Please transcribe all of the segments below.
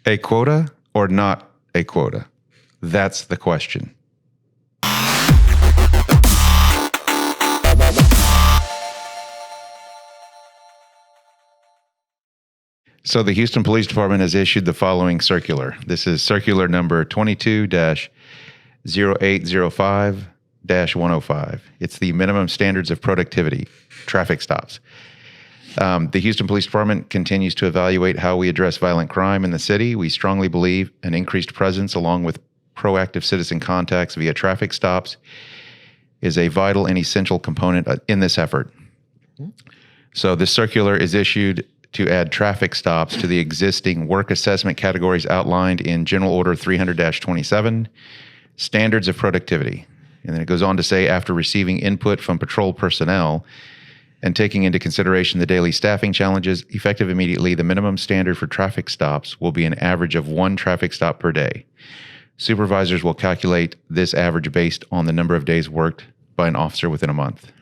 A quota or not a quota? That's the question. So the Houston Police Department has issued the following circular. This is circular number 22-0805-105. It's the minimum standards of productivity, traffic stops. The Houston Police Department continues to evaluate how we address violent crime in the city. We strongly believe an increased presence along with proactive citizen contacts via traffic stops is a vital and essential component in this effort. So this circular is issued to add traffic stops to the existing work assessment categories outlined in General Order 300-27, Standards of Productivity. And then it goes on to say, after receiving input from patrol personnel and taking into consideration the daily staffing challenges, effective immediately, the minimum standard for traffic stops will be an average of 1 traffic stop per day. Supervisors will calculate this average based on the number of days worked by an officer within a month.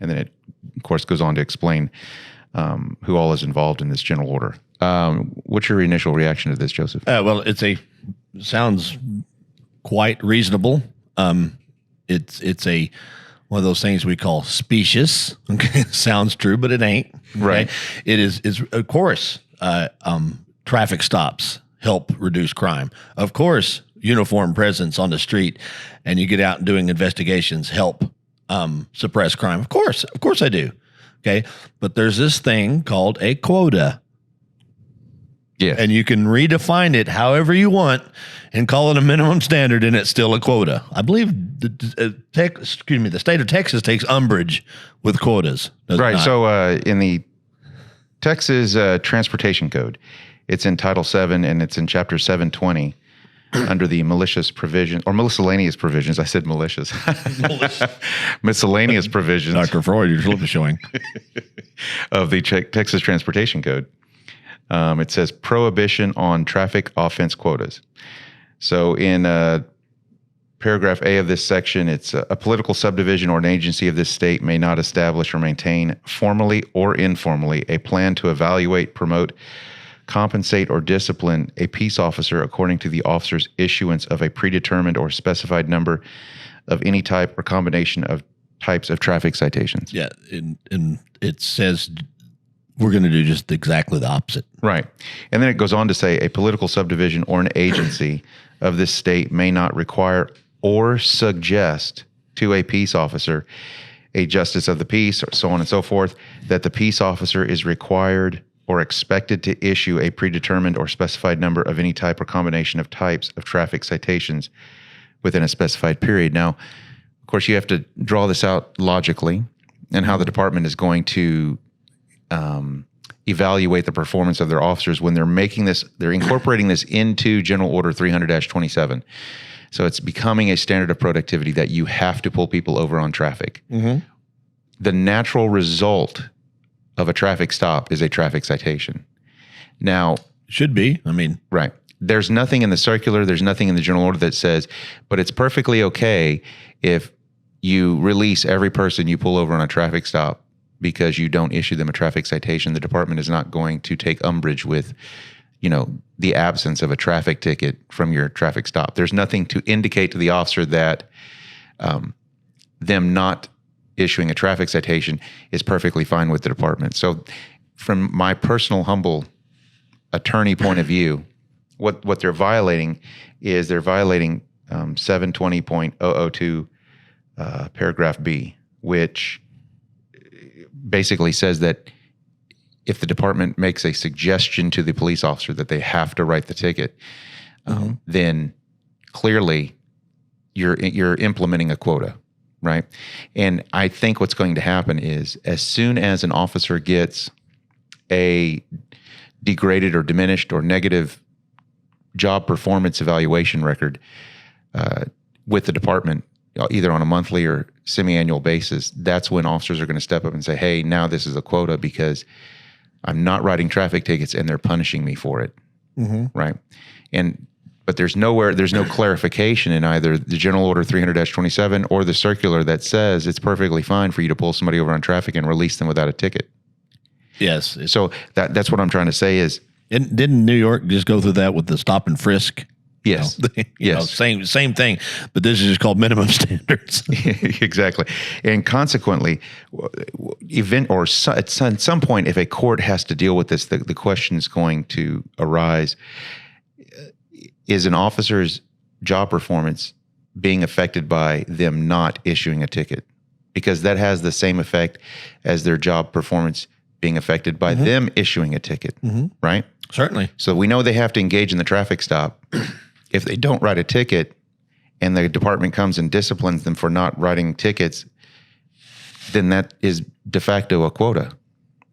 And then it, of course, goes on to explain who all is involved in this general order. What's your initial reaction to this, Joseph? Well, sounds quite reasonable. It's one of those things we call specious. Okay, sounds true, but it ain't. Okay? Right. It is of course, traffic stops help reduce crime. Of course, uniform presence on the street and you get out and doing investigations help suppress crime. Of course I do. Okay, but there's this thing called a quota. Yeah. And you can redefine it however you want and call it a minimum standard, and it's still a quota. I believe the state of Texas takes umbrage with quotas. Right. So in the Texas Transportation Code, it's in Title 7 and it's in Chapter 720 under the malicious provision or miscellaneous provisions. I said malicious. Miscellaneous provisions. Dr. Freud, your slip is showing. Of the Texas Transportation Code. It says prohibition on traffic offense quotas. So in paragraph A of this section, it's a political subdivision or an agency of this state may not establish or maintain formally or informally a plan to evaluate, promote, compensate, or discipline a peace officer according to the officer's issuance of a predetermined or specified number of any type or combination of types of traffic citations. Yeah, and it says we're going to do just exactly the opposite. Right. And then it goes on to say a political subdivision or an agency of this state may not require or suggest to a peace officer, a justice of the peace, or so on and so forth, that the peace officer is required or expected to issue a predetermined or specified number of any type or combination of types of traffic citations within a specified period. Now, of course, you have to draw this out logically and how the department is going to evaluate the performance of their officers when they're making this, they're incorporating this into General Order 300-27. So it's becoming a standard of productivity that you have to pull people over on traffic. Mm-hmm. The natural result of a traffic stop is a traffic citation. Now, should be. I mean, right. There's nothing in the circular, there's nothing in the general order that says, but it's perfectly okay if you release every person you pull over on a traffic stop because you don't issue them a traffic citation. The department is not going to take umbrage with, the absence of a traffic ticket from your traffic stop. There's nothing to indicate to the officer that them not issuing a traffic citation is perfectly fine with the department. So from my personal humble attorney point of view, what they're violating is they're violating 720.002 paragraph B, which basically says that if the department makes a suggestion to the police officer that they have to write the ticket, then clearly you're implementing a quota. Right. And I think what's going to happen is as soon as an officer gets a degraded or diminished or negative job performance evaluation record with the department, either on a monthly or semi-annual basis, that's when officers are going to step up and say, hey, now this is a quota because I'm not writing traffic tickets and they're punishing me for it. Mm-hmm. Right. But there's no clarification in either the General Order 300-27 or the circular that says it's perfectly fine for you to pull somebody over on traffic and release them without a ticket. Yes. So that's what I'm trying to say is And didn't New York just go through that with the stop and frisk? Yes. Same thing, but this is just called minimum standards. Exactly. And consequently, at some point, if a court has to deal with this, the question is going to arise: is an officer's job performance being affected by them not issuing a ticket? Because that has the same effect as their job performance being affected by them issuing a ticket, right? Certainly. So we know they have to engage in the traffic stop. If they don't write a ticket and the department comes and disciplines them for not writing tickets, then that is de facto a quota,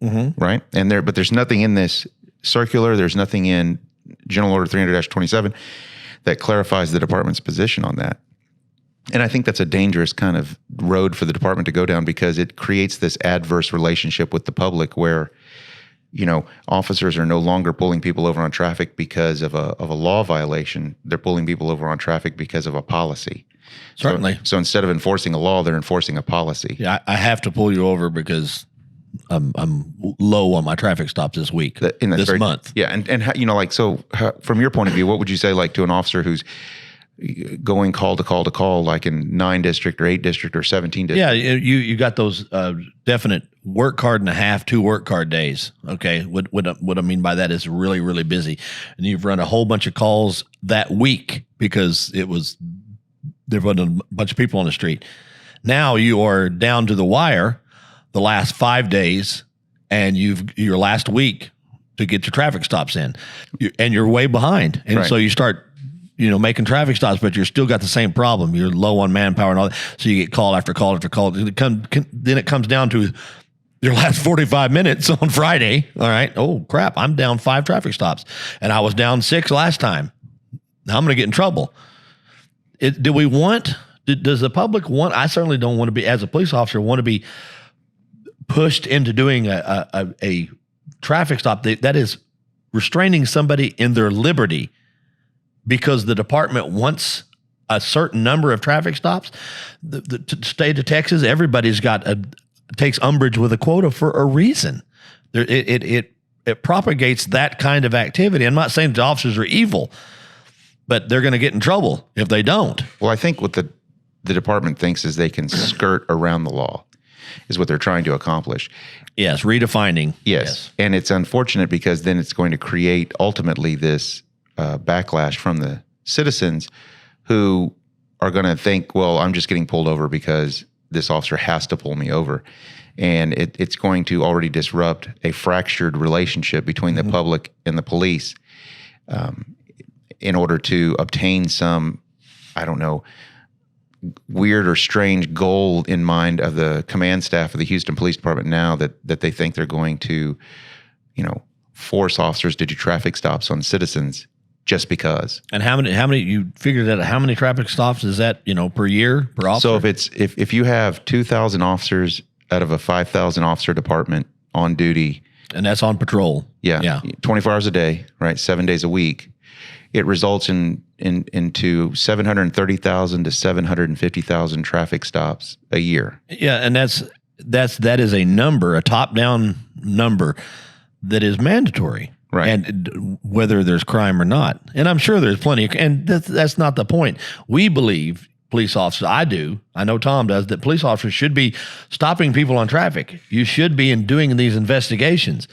right? But there's nothing in this circular, there's nothing in General Order 300-27 that clarifies the department's position on that. And I think that's a dangerous kind of road for the department to go down, because it creates this adverse relationship with the public where, officers are no longer pulling people over on traffic because of a law violation. They're pulling people over on traffic because of a policy. Certainly. So instead of enforcing a law, they're enforcing a policy. Yeah, I have to pull you over because I'm low on my traffic stops this week, this month. Yeah, and so from your point of view, what would you say to an officer who's going call to call to call, like in 9 district or 8 district or 17 district? Yeah, you got those definite work card and a half, 2 work card days. Okay, what I mean by that is really, really busy, and you've run a whole bunch of calls that week because there wasn't a bunch of people on the street. Now you are down to the wire the last 5 days, and your last week to get your traffic stops in, and you're way behind, and so you start making traffic stops, but you're still got the same problem. You're low on manpower and all that. So you get call after call after call. Then it comes down to your last 45 minutes on Friday. All right. Oh, crap. I'm down 5 traffic stops, and I was down 6 last time. Now I'm going to get in trouble. Does the public want, I certainly don't want to be, as a police officer, want to be pushed into doing a traffic stop that is restraining somebody in their liberty, because the department wants a certain number of traffic stops. The state of Texas, everybody's takes umbrage with a quota for a reason. It propagates that kind of activity. I'm not saying the officers are evil, but they're going to get in trouble if they don't. Well, I think what the department thinks is they can skirt around the law, is what they're trying to accomplish. Yes, redefining. Yes. And it's unfortunate because then it's going to create ultimately this backlash from the citizens who are going to think, well, I'm just getting pulled over because this officer has to pull me over. And it's going to already disrupt a fractured relationship between the public and the police in order to obtain some, I don't know, weird or strange goal in mind of the command staff of the Houston Police Department now that they think they're going to, force officers to do traffic stops on citizens just because. And how many you figured out how many traffic stops is that, per year, per officer? So if you have 2,000 officers out of a 5,000 officer department on duty, and that's on patrol. Yeah. 24 hours a day, right? 7 days a week, it results into 730,000 to 750,000 traffic stops a year. Yeah, and that is a number, a top-down number that is mandatory. Right. And whether there's crime or not. And I'm sure there's plenty and that's not the point. We believe, police officers, I know Tom does, that police officers should be stopping people on traffic. You should be doing these investigations.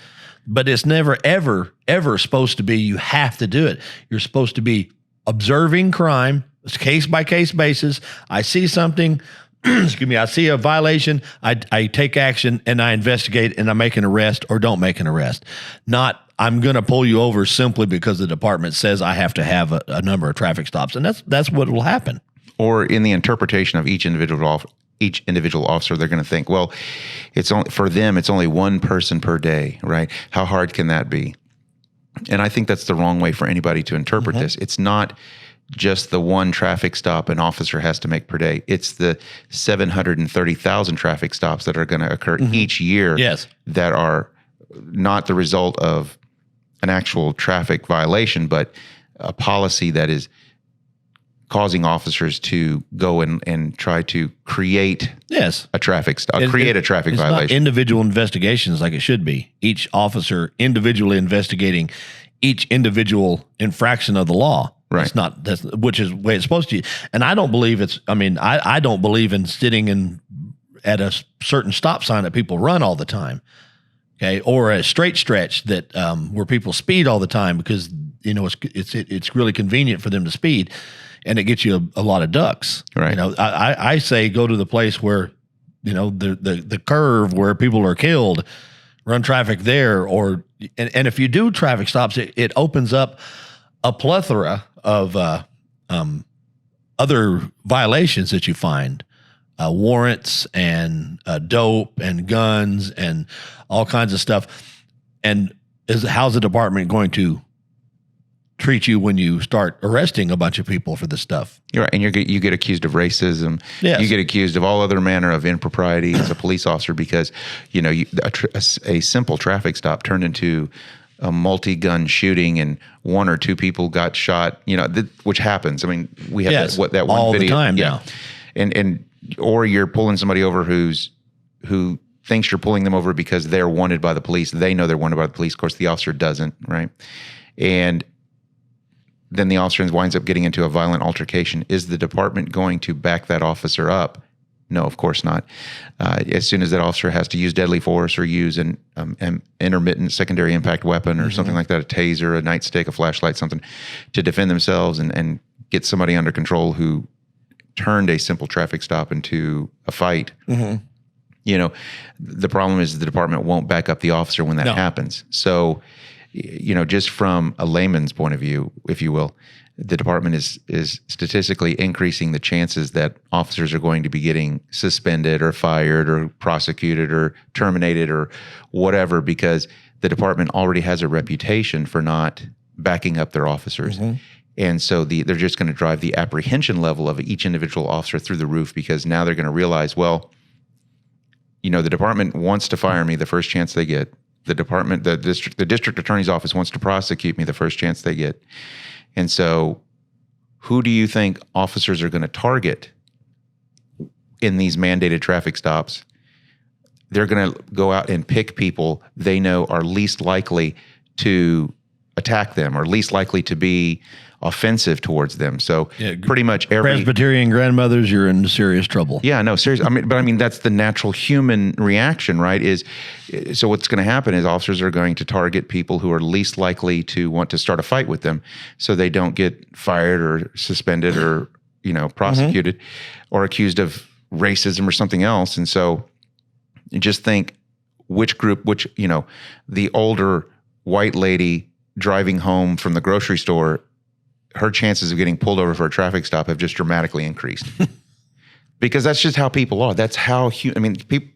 But it's never, ever, ever supposed to be you have to do it. You're supposed to be observing crime, case by case basis. I see something, excuse me, I see a violation, I take action and I investigate and I make an arrest or don't make an arrest. Not I'm going to pull you over simply because the department says I have to have a number of traffic stops. And that's what will happen. Or in the interpretation of each individual officer, they're going to think, well, it's only one person per day, right? How hard can that be? And I think that's the wrong way for anybody to interpret this. It's not just the one traffic stop an officer has to make per day. It's the 730,000 traffic stops that are going to occur each year that are not the result of an actual traffic violation, but a policy that is causing officers to go and try to create a traffic stop, create a traffic violation. Not individual investigations like it should be. Each officer individually investigating each individual infraction of the law. Right. It's not, which is the way it's supposed to. And I don't believe I don't believe in sitting at a certain stop sign that people run all the time. Okay. Or a straight stretch that, where people speed all the time because, it's really convenient for them to speed, and it gets you a lot of ducks. Right. I say go to the place where, the curve where people are killed, run traffic there, and if you do traffic stops, it opens up a plethora of other violations that you find, warrants and dope and guns and all kinds of stuff. And how's the department going to treat you when you start arresting a bunch of people for this stuff? You're right, and you get accused of racism. Yes. You get accused of all other manner of impropriety as a police officer because a simple traffic stop turned into a multi-gun shooting and one or two people got shot. Which happens. I mean, we have that one all video the time now, and or you're pulling somebody over who thinks you're pulling them over because they're wanted by the police. They know they're wanted by the police. Of course, the officer doesn't, right? And then the officer winds up getting into a violent altercation. Is the department going to back that officer up? No, of course not. As soon as that officer has to use deadly force or use an intermittent secondary impact weapon or something like that, a taser, a nightstick, a flashlight, something to defend themselves and get somebody under control who turned a simple traffic stop into a fight. The problem is the department won't back up the officer when that happens. So, just from a layman's point of view, if you will, the department is statistically increasing the chances that officers are going to be getting suspended or fired or prosecuted or terminated or whatever, because the department already has a reputation for not backing up their officers. And so they're just going to drive the apprehension level of each individual officer through the roof, because now they're going to realize, well, the department wants to fire me the first chance they get. The district attorney's office wants to prosecute me the first chance they get. And so who do you think officers are going to target in these mandated traffic stops? They're going to go out and pick people they know are least likely to attack them or least likely to be offensive towards them. So pretty much every Presbyterian grandmothers, you're in serious trouble. Yeah, no, seriously. I mean, that's the natural human reaction, right? So what's going to happen is officers are going to target people who are least likely to want to start a fight with them, so they don't get fired or suspended or prosecuted or accused of racism or something else. And so you just think which the older white lady driving home from the grocery store, her chances of getting pulled over for a traffic stop have just dramatically increased. Because that's just how people are. That's how,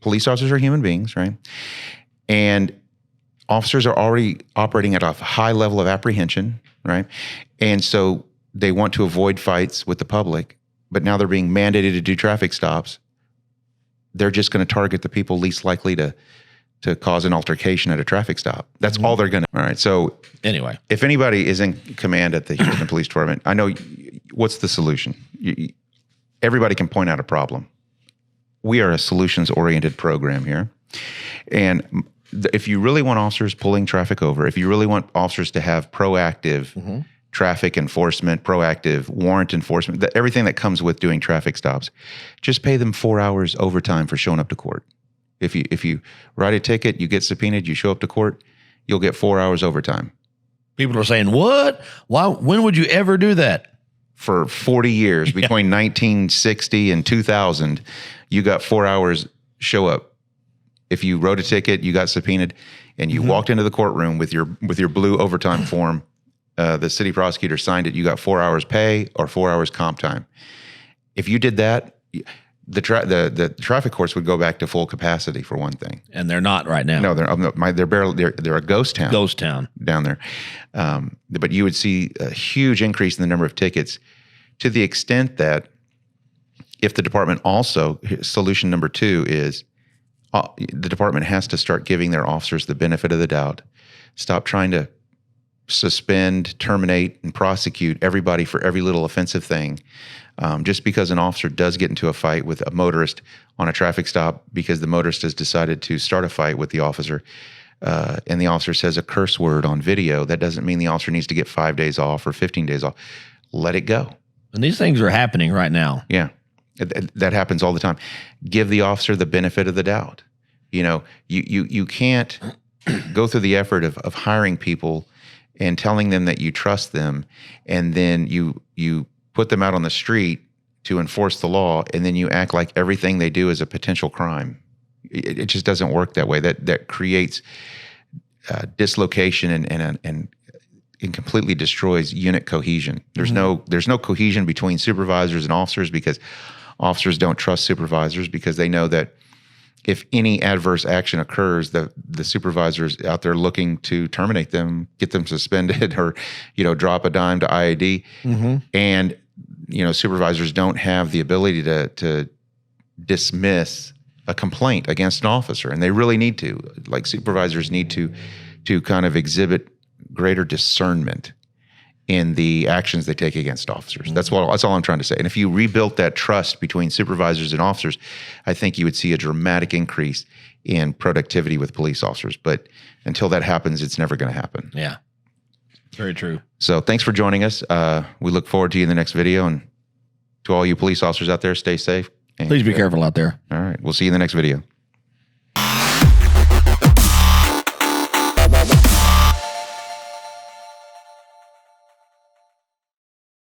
police officers are human beings, right? And officers are already operating at a high level of apprehension, right? And so they want to avoid fights with the public, but now they're being mandated to do traffic stops. They're just going to target the people least likely to cause an altercation at a traffic stop. That's all they're going to. All right. So anyway, if anybody is in command at the Houston Police Department, I know what's the solution. Everybody can point out a problem. We are a solutions-oriented program here. And if you really want officers pulling traffic over, if you really want officers to have proactive traffic enforcement, proactive warrant enforcement, everything that comes with doing traffic stops, just pay them 4 hours overtime for showing up to court. If you write a ticket, you get subpoenaed, you show up to court, you'll get 4 hours overtime. People are saying, what? Why? When would you ever do that? For 40 years, between 1960 and 2000, you got 4 hours show up. If you wrote a ticket, you got subpoenaed, and you walked into the courtroom with your blue overtime form, the city prosecutor signed it, you got 4 hours pay or 4 hours comp time. If you did that, the traffic courts would go back to full capacity, for one thing, and they're not right now. No, they're barely. They're a ghost town. Ghost town down there. But you would see a huge increase in the number of tickets, to the extent that if the department also, solution number 2 is the department has to start giving their officers the benefit of the doubt. Stop trying to suspend, terminate, and prosecute everybody for every little offensive thing. Just because an officer does get into a fight with a motorist on a traffic stop because the motorist has decided to start a fight with the officer, and the officer says a curse word on video, that doesn't mean the officer needs to get 5 days off or 15 days off. Let it go. And these things are happening right now. Yeah. That happens all the time. Give the officer the benefit of the doubt. You know, you can't go through the effort of hiring people and telling them that you trust them, and then you put them out on the street to enforce the law, and then you act like everything they do is a potential crime. It just doesn't work that way. That creates dislocation and completely destroys unit cohesion. There's no cohesion between supervisors and officers, because officers don't trust supervisors, because they know that if any adverse action occurs, the supervisor's out there looking to terminate them, get them suspended, or, you know, drop a dime to IAD. And, you know, supervisors don't have the ability to dismiss a complaint against an officer, and they really need to. Like, supervisors need to kind of exhibit greater discernment in the actions they take against officers. That's all I'm trying to say. And if you rebuilt that trust between supervisors and officers, I think you would see a dramatic increase in productivity with police officers. But until that happens, it's never going to happen. Yeah, very true. So thanks for joining us. We look forward to you in the next video. And to all you police officers out there, stay safe. Please be careful out there. All right. We'll see you in the next video.